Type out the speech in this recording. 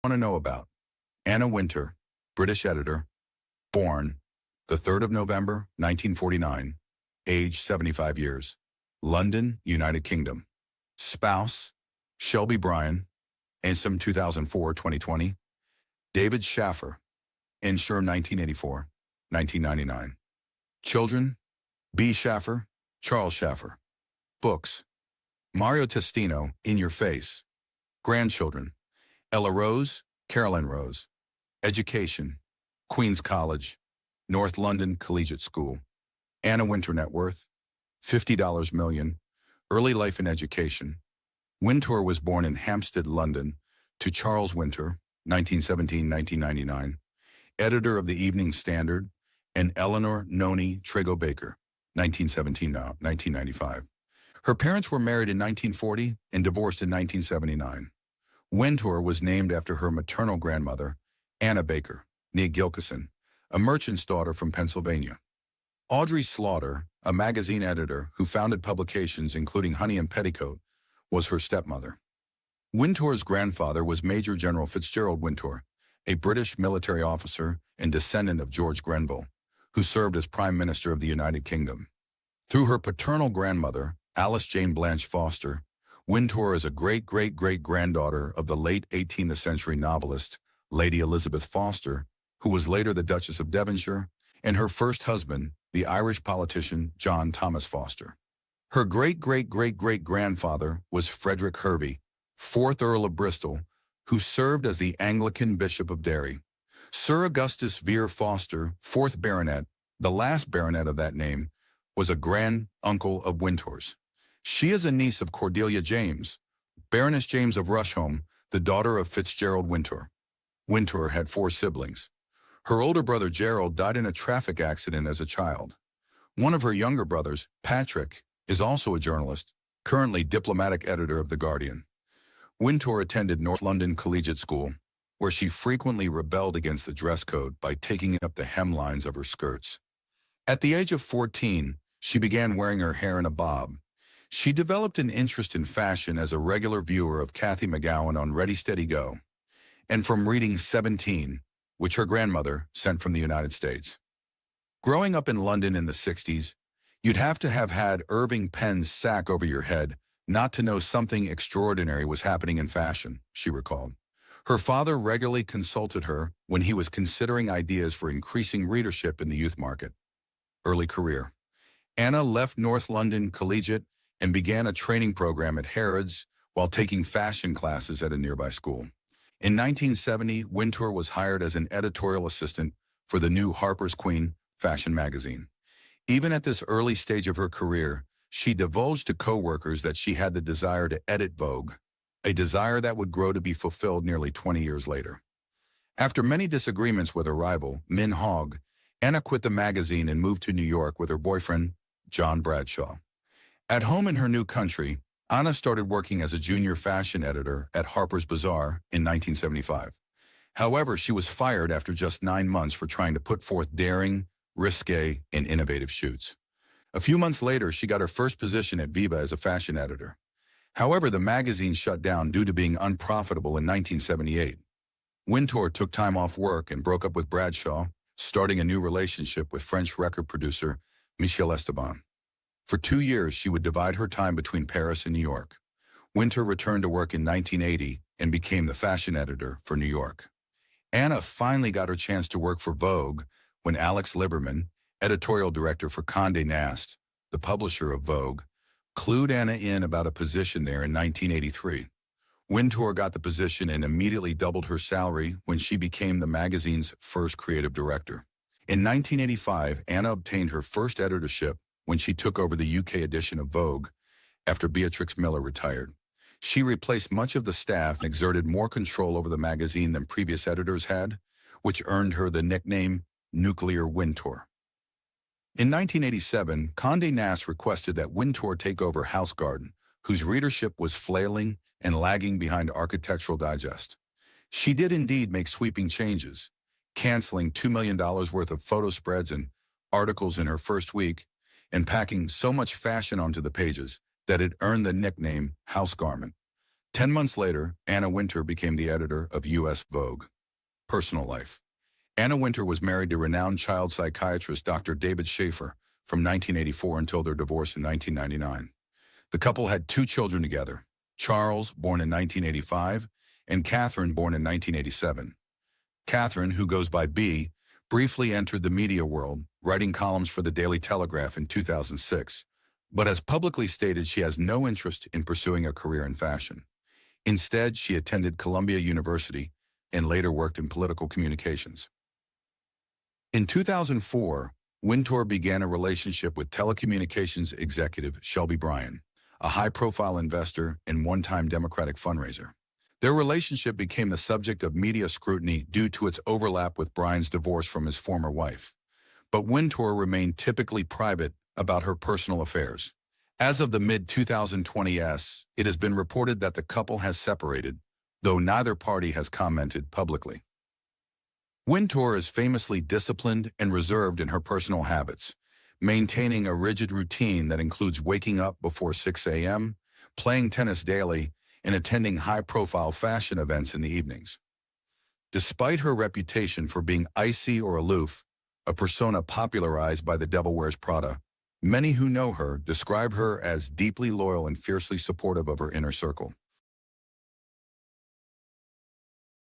Want to know about Anna Wintour, British editor, born the 3rd of November, 1949, age 75 years, London, United Kingdom. Spouse, Shelby Bryan, Ansem 2004-2020, David Schaffer, Insure 1984, 1999. Children, B. Schaffer, Charles Schaffer. Books, Mario Testino, In Your Face. Grandchildren, Ella Rose, Carolyn Rose. Education, Queen's College, North London Collegiate School. Anna Wintour net worth, $50 million. Early life and education. Wintour was born in Hampstead, London, to Charles Wintour, 1917-1999, editor of the Evening Standard, and Eleanor Noni Trago Baker, 1917-1995. Her parents were married in 1940 and divorced in 1979. Wintour was named after her maternal grandmother, Anna Baker, née Gilkison, a merchant's daughter from Pennsylvania. Audrey Slaughter, a magazine editor who founded publications including Honey and Petticoat, was her stepmother. Wintour's grandfather was Major General Fitzgerald Wintour, a British military officer and descendant of George Grenville, who served as Prime Minister of the United Kingdom. Through her paternal grandmother, Alice Jane Blanche Foster, Wintour is a great-great-great-granddaughter of the late 18th century novelist, Lady Elizabeth Foster, who was later the Duchess of Devonshire, and her first husband, the Irish politician John Thomas Foster. Her great-great-great-great-grandfather was Frederick Hervey, 4th Earl of Bristol, who served as the Anglican Bishop of Derry. Sir Augustus Vere Foster, 4th Baronet, the last baronet of that name, was a grand-uncle of Wintour's. She is a niece of Cordelia James, Baroness James of Rusholme, the daughter of Fitzgerald Wintour. Wintour had 4 siblings. Her older brother Gerald died in a traffic accident as a child. One of her younger brothers, Patrick, is also a journalist, currently diplomatic editor of The Guardian. Wintour attended North London Collegiate School, where she frequently rebelled against the dress code by taking up the hemlines of her skirts. At the age of 14, she began wearing her hair in a bob. She developed an interest in fashion as a regular viewer of Cathy McGowan on Ready, Steady, Go, and from reading 17, which her grandmother sent from the United States. Growing up in London in the 60s, you'd have to have had Irving Penn's sack over your head not to know something extraordinary was happening in fashion, she recalled. Her father regularly consulted her when he was considering ideas for increasing readership in the youth market. Early career. Anna left North London Collegiate and began a training program at Harrods while taking fashion classes at a nearby school. In 1970, Wintour was hired as an editorial assistant for the new Harper's Queen fashion magazine. Even at this early stage of her career, she divulged to co-workers that she had the desire to edit Vogue, a desire that would grow to be fulfilled nearly 20 years later. After many disagreements with her rival, Min Hogg, Anna quit the magazine and moved to New York with her boyfriend, John Bradshaw. At home in her new country, Anna started working as a junior fashion editor at Harper's Bazaar in 1975. However, she was fired after just 9 months for trying to put forth daring, risque, and innovative shoots. A few months later, she got her first position at Viva as a fashion editor. However, the magazine shut down due to being unprofitable in 1978. Wintour took time off work and broke up with Bradshaw, starting a new relationship with French record producer Michel Esteban. For 2 years, she would divide her time between Paris and New York. Wintour returned to work in 1980 and became the fashion editor for New York. Anna finally got her chance to work for Vogue when Alex Liberman, editorial director for Condé Nast, the publisher of Vogue, clued Anna in about a position there in 1983. Wintour got the position and immediately doubled her salary when she became the magazine's first creative director. In 1985, Anna obtained her first editorship when she took over the UK edition of Vogue after Beatrix Miller retired. She replaced much of the staff and exerted more control over the magazine than previous editors had, which earned her the nickname Nuclear Wintour. In 1987, Condé Nast requested that Wintour take over House Garden, whose readership was flailing and lagging behind Architectural Digest. She did indeed make sweeping changes, canceling $2 million worth of photo spreads and articles in her first week, and packing so much fashion onto the pages that it earned the nickname House Garment. 10 months later, Anna Wintour became the editor of U.S. Vogue. Personal life. Anna Wintour was married to renowned child psychiatrist Dr. David Schaefer from 1984 until their divorce in 1999. The couple had 2 children together, Charles, born in 1985, and Catherine, born in 1987. Catherine, who goes by B, briefly entered the media world, writing columns for the Daily Telegraph in 2006, but has publicly stated she has no interest in pursuing a career in fashion. Instead, she attended Columbia University and later worked in political communications. In 2004, Wintour began a relationship with telecommunications executive Shelby Bryan, a high-profile investor and one-time Democratic fundraiser. Their relationship became the subject of media scrutiny due to its overlap with Bryan's divorce from his former wife. But Wintour remained typically private about her personal affairs. As of the mid-2020s, it has been reported that the couple has separated, though neither party has commented publicly. Wintour is famously disciplined and reserved in her personal habits, maintaining a rigid routine that includes waking up before 6 a.m., playing tennis daily, and attending high-profile fashion events in the evenings. Despite her reputation for being icy or aloof, a persona popularized by The Devil Wears Prada, many who know her describe her as deeply loyal and fiercely supportive of her inner circle.